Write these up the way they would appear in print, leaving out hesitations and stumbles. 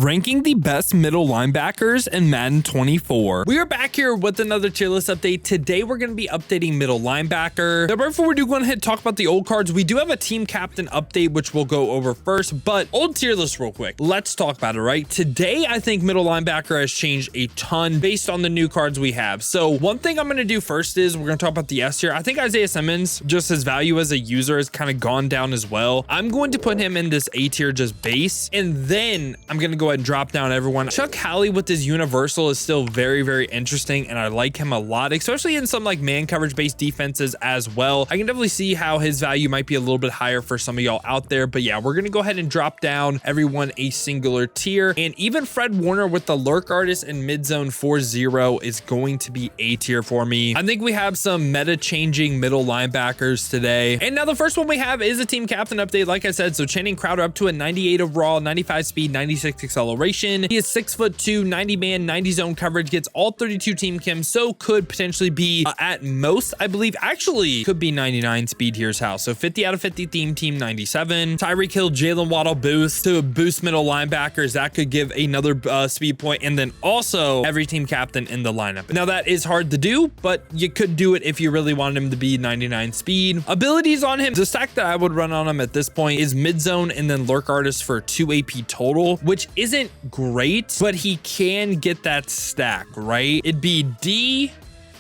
ranking the best middle linebackers in Madden 24. We are back here with another tier list update. Today we're going to be updating middle linebacker. Now, before we do go ahead and talk about the old cards, we do have a team captain update, which we'll go over first, but old tier list real quick. Let's talk about it, right? Today, I think middle linebacker has changed a ton based on the new cards we have. So one thing I'm going to do first is we're going to talk about the S tier. I think Isaiah Simmons, just his value as a user has kind of gone down as well. I'm going to put him in this A tier just base, and then I'm going to go ahead and drop down everyone. Chuck Halley with his universal is still very, very interesting, and I like him a lot, especially in some like man coverage based defenses as well. I can definitely see how his value might be a little bit higher for some of y'all out there, but yeah, we're going to go ahead and drop down everyone a singular tier, and even Fred Warner with the lurk artist and mid zone 4-0 is going to be A tier for me. I think we have some meta changing middle linebackers today, and now the first one we have is a team captain update. Like I said, so Channing Crowder up to a 98 overall, 95 speed, 96 acceleration. He is 6'2", 90 man, 90 zone coverage, gets all 32 team chems, so could potentially be at most, I believe, actually could be 99 speed. Here's how. So 50 out of 50 team 97. Tyreek Hill, Jalen Waddle boost to boost middle linebackers. That could give another speed point, and then also every team captain in the lineup. Now that is hard to do, but you could do it if you really wanted him to be 99 speed. Abilities on him, the stack that I would run on him at this point is mid zone and then lurk artist for 2 AP total, which isn't great, but he can get that stack, right? It'd be D,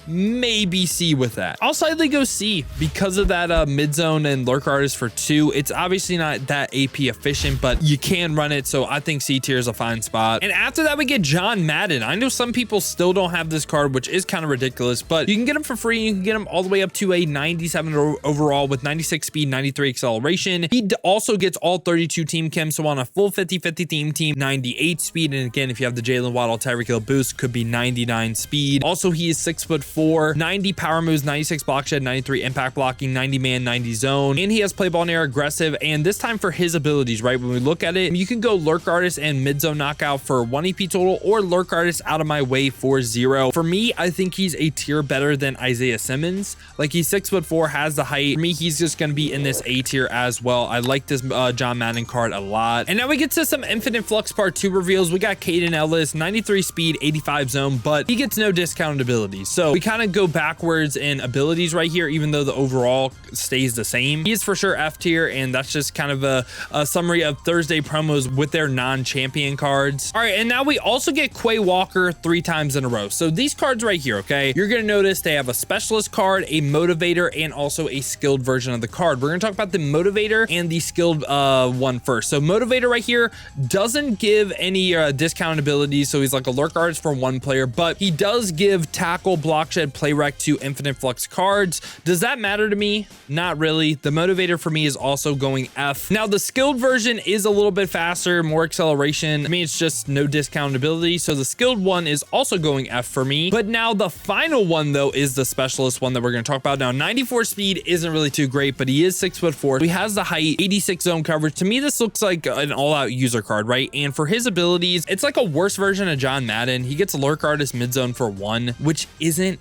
maybe C with that. I'll slightly go C because of that mid zone and lurk artist for 2. It's obviously not that AP efficient, but you can run it, so I think C tier is a fine spot. And after that, we get John Madden. I know some people still don't have this card, which is kind of ridiculous, but you can get him for free. You can get him all the way up to a 97 overall with 96 speed, 93 acceleration. He also gets all 32 team chems, so on a full 50-50 team, 98 speed. And again, if you have the Jalen Waddle Tyreek Hill boost, could be 99 speed. Also, he is 6'4", 90 power moves, 96 block shed, 93 impact blocking, 90 man, 90 zone, and he has play ball in air aggressive. And this time for his abilities, right, when we look at it, you can go lurk artist and mid zone knockout for 1 EP total, or lurk artist out of my way for 0. For me, I think he's a tier better than Isaiah Simmons. Like, he's 6'4", has the height. For me, he's just going to be in this A tier as well. I like this John Madden card a lot. And now we get to some Infinite Flux Part 2 reveals. We got Kaden Ellis, 93 speed, 85 zone, but he gets no discounted abilities. So we kind of go backwards in abilities right here, even though the overall stays the same. He is for sure F tier, and that's just kind of a summary of Thursday promos with their non-champion cards. All right, and now we also get Quay Walker 3 times in a row. So these cards right here, okay, you're gonna notice they have a specialist card, a motivator, and also a skilled version of the card. We're gonna talk about the motivator and the skilled one first. So motivator right here doesn't give any discounted abilities, so he's like a lurk artist for 1 player, but he does give tackle, block shed, play rec to Infinite Flux cards. Does that matter to me? Not really. The motivator for me is also going F. Now the skilled version is a little bit faster, more acceleration. I mean, it's just no discount ability, so the skilled one is also going F for me. But now the final one though is the specialist one that we're going to talk about now. 94 speed isn't really too great, but he is 6'4". He has the height, 86 zone coverage. To me, this looks like an all-out user card, right? And for his abilities, it's like a worse version of John Madden. He gets a lurk artist mid zone for 1, which isn't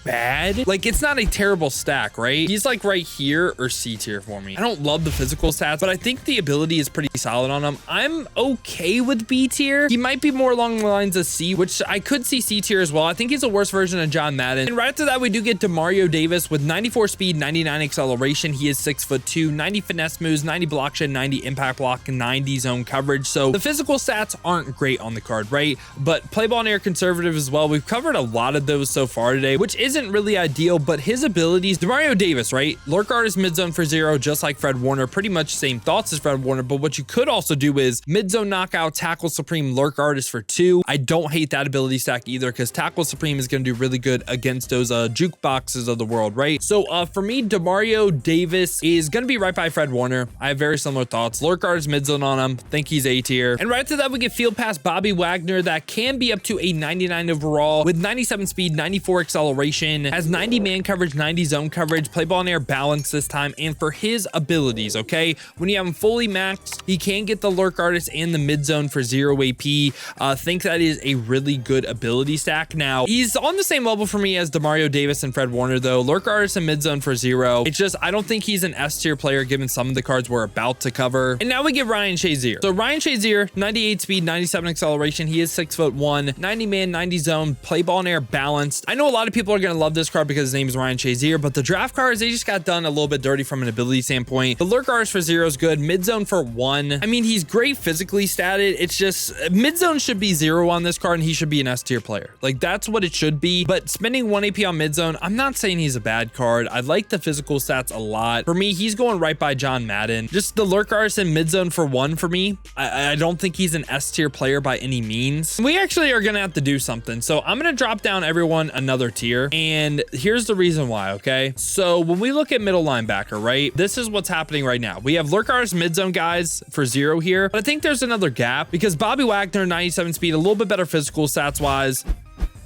bad. Like, it's not a terrible stack, right? He's like right here or C tier for me. I don't love the physical stats, but I think the ability is pretty solid on him. I'm okay with B tier. He might be more along the lines of C, which I could see C tier as well. I think he's a worse version of John Madden. And right after that, we do get Demario Davis with 94 speed, 99 acceleration. He is 6'2", 90 finesse moves, 90 block shed, 90 impact block, 90 zone coverage. So the physical stats aren't great on the card, right? But play ball and air conservative as well. We've covered a lot of those so far today, which isn't really ideal, but his abilities, Demario Davis, right? Lurk artist mid zone for 0, just like Fred Warner, pretty much same thoughts as Fred Warner, but what you could also do is mid zone knockout, tackle supreme, lurk artist for 2. I don't hate that ability stack either, because tackle supreme is going to do really good against those jukeboxes of the world, right? So for me, Demario Davis is going to be right by Fred Warner. I have very similar thoughts. Lurk artist mid zone on him, think he's A tier. And right after that, we get field pass Bobby Wagner that can be up to a 99 overall with 97 speed, 94 acceleration. acceleration, has 90 man coverage, 90 zone coverage, play ball in air balance this time. And for his abilities, okay, when you have him fully maxed, he can get the lurk artist and the mid zone for 0 AP. Think that is a really good ability stack. Now, he's on the same level for me as Demario Davis and Fred Warner, though. Lurk artist and mid zone for 0. It's just, I don't think he's an S tier player given some of the cards we're about to cover. And now we get Ryan Shazer. So Ryan Shazer, 98 speed, 97 acceleration. He is 6'1", 90 man, 90 zone, play ball in air balanced. I know a lot of people are going to love this card because his name is Ryan Shazer, but the draft cards, they just got done a little bit dirty from an ability standpoint. The lurk artist for 0 is good. Mid zone for 1. I mean, he's great physically statted. It's just mid zone should be 0 on this card and he should be an S tier player. Like, that's what it should be. But spending 1 AP on mid zone, I'm not saying he's a bad card. I like the physical stats a lot. For me, he's going right by John Madden. Just the lurk artist in mid zone for 1 for me. I don't think he's an S tier player by any means. We actually are going to have to do something. So I'm going to drop down everyone another tier. And here's the reason why, okay? So when we look at middle linebacker, right? This is what's happening right now. We have lurk artist mid zone guys for 0 here. But I think there's another gap because Bobby Wagner, 97 speed, a little bit better physical stats wise.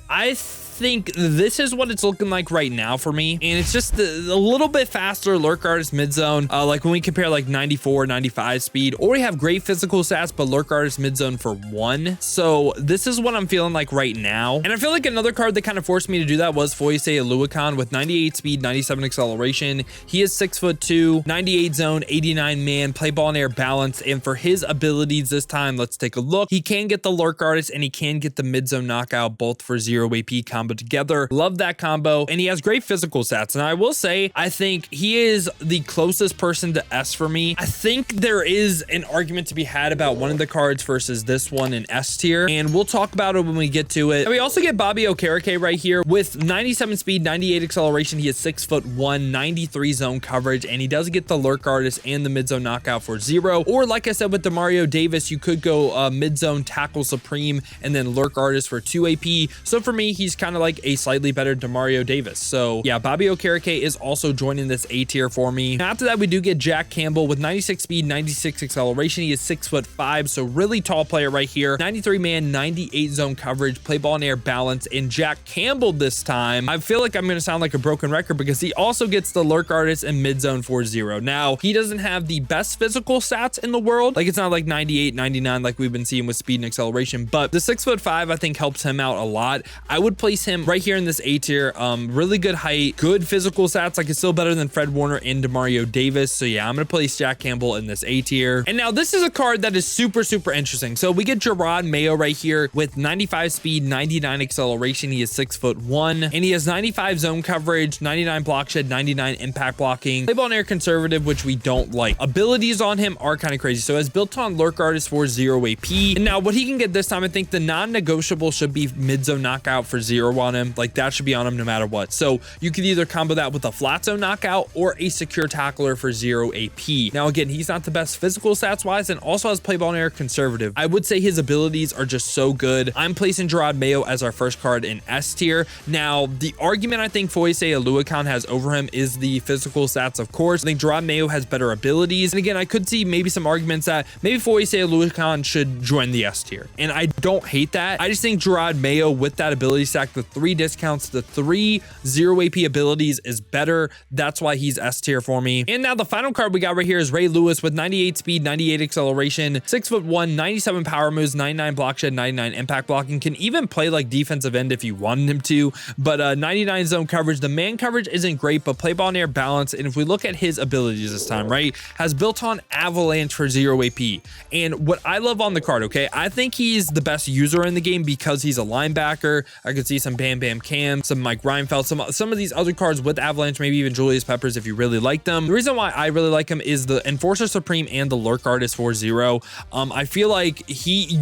I think this is what it's looking like right now for me, and it's just a little bit faster lurk artist mid zone, like when we compare like 94 95 speed, or we have great physical stats but lurk artist mid zone for 1. So this is what I'm feeling like right now, and I feel like another card that kind of forced me to do that was Foy Allen with 98 speed, 97 acceleration. He is 6'2", 98 zone, 89 man, play ball in air balance, and for his abilities this time, let's take a look. He can get the lurk artist and he can get the mid zone knockout, both for 0 AP combo together. Love that combo, and he has great physical stats. And I will say, I think he is the closest person to S for me. I think there is an argument to be had about one of the cards versus this one in S tier, and we'll talk about it when we get to it. And we also get Bobby Okereke right here with 97 speed, 98 acceleration. He is 6'1", 93 zone coverage, and he does get the lurk artist and the mid zone knockout for 0. Or like I said with Demario Davis, you could go mid zone tackle supreme and then lurk artist for 2 AP. So for me, he's kind of like a slightly better Demario Davis. So yeah, Bobby Okereke is also joining this A tier for me. Now, after that, we do get Jack Campbell with 96 speed, 96 acceleration. He is 6'5", so really tall player right here. 93 man, 98 zone coverage, play ball in air balance. And Jack Campbell this time, I feel like I'm going to sound like a broken record because he also gets the lurk artist and mid zone for 0. Now, he doesn't have the best physical stats in the world. Like, it's not like 98, 99 like we've been seeing with speed and acceleration, but the 6'5" I think helps him out a lot. I would place him right here in this A tier. Really good height, good physical stats. Like, it's still better than Fred Warner and Demario Davis. So yeah, I'm gonna place Jack Campbell in this A tier. And now this is a card that is super interesting. So we get Gerard Mayo right here with 95 speed, 99 acceleration. He is 6'1", and he has 95 zone coverage, 99 block shed, 99 impact blocking, play ball in air conservative, which we don't like. Abilities on him are kind of crazy. So as built on lurk artist for 0 AP. And now what he can get this time, I think the non-negotiable should be mid zone knockout for 0 on him. Like, that should be on him no matter what. So you could either combo that with a flat zone knockout or a secure tackler for 0 AP. Now again, he's not the best physical stats wise and also has play ball in air conservative. I would say his abilities are just so good. I'm placing Gerard Mayo as our first card in S tier. Now, the argument I think Foy Allen has over him is the physical stats, of course. I think Gerard Mayo has better abilities. And again, I could see maybe some arguments that maybe Foy Allen should join the S tier. And I don't hate that. I just think Gerard Mayo with that ability stack, the 3 discounts, the 3 0 AP abilities is better. That's why he's S tier for me. And now the final card we got right here is Ray Lewis with 98 speed, 98 acceleration, 6'1", 97 power moves, 99 block shed, 99 impact blocking. Can even play like defensive end if you wanted him to, but 99 zone coverage. The man coverage isn't great, but play ball in air balance. And if we look at his abilities this time, right, has built on avalanche for 0 AP. And what I love on the card, okay, I think he's the best user in the game because he's a linebacker. I could see some Bam Bam Cam, some Mike Reinfeldt, some of these other cards with avalanche, maybe even Julius Peppers if you really like them. The reason why I really like him is the Enforcer Supreme and the lurk artist for 0. I feel like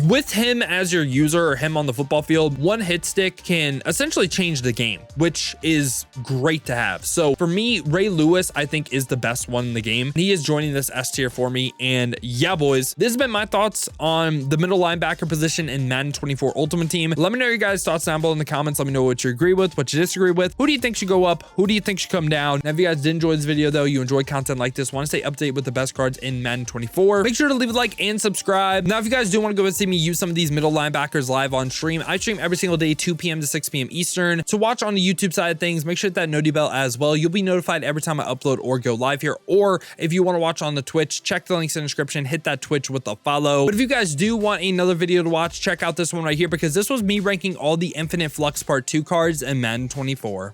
with him as your user or him on the football field, one hit stick can essentially change the game, which is great to have. So for me, Ray Lewis, I think, is the best one in the game. He is joining this S tier for me. And yeah, boys, this has been my thoughts on the middle linebacker position in Madden 24 Ultimate Team. Let me know your guys' thoughts down below in the comments. comments. Let me know what you agree with, what you disagree with. Who do you think should go up? Who do you think should come down? Now, if you guys did enjoy this video though, you enjoy content like this, want to stay updated with the best cards in Madden 24, make sure to leave a like and subscribe. Now, if you guys do want to go and see me use some of these middle linebackers live on stream, I stream every single day, 2 p.m. to 6 p.m. Eastern. So watch on the YouTube side of things. Make sure to hit that noti bell as well. You'll be notified every time I upload or go live here. Or if you want to watch on the Twitch, check the links in the description, hit that Twitch with a follow. But if you guys do want another video to watch, check out this one right here, because this was me ranking all the Infinite Flux Part 2 cards in Madden 24.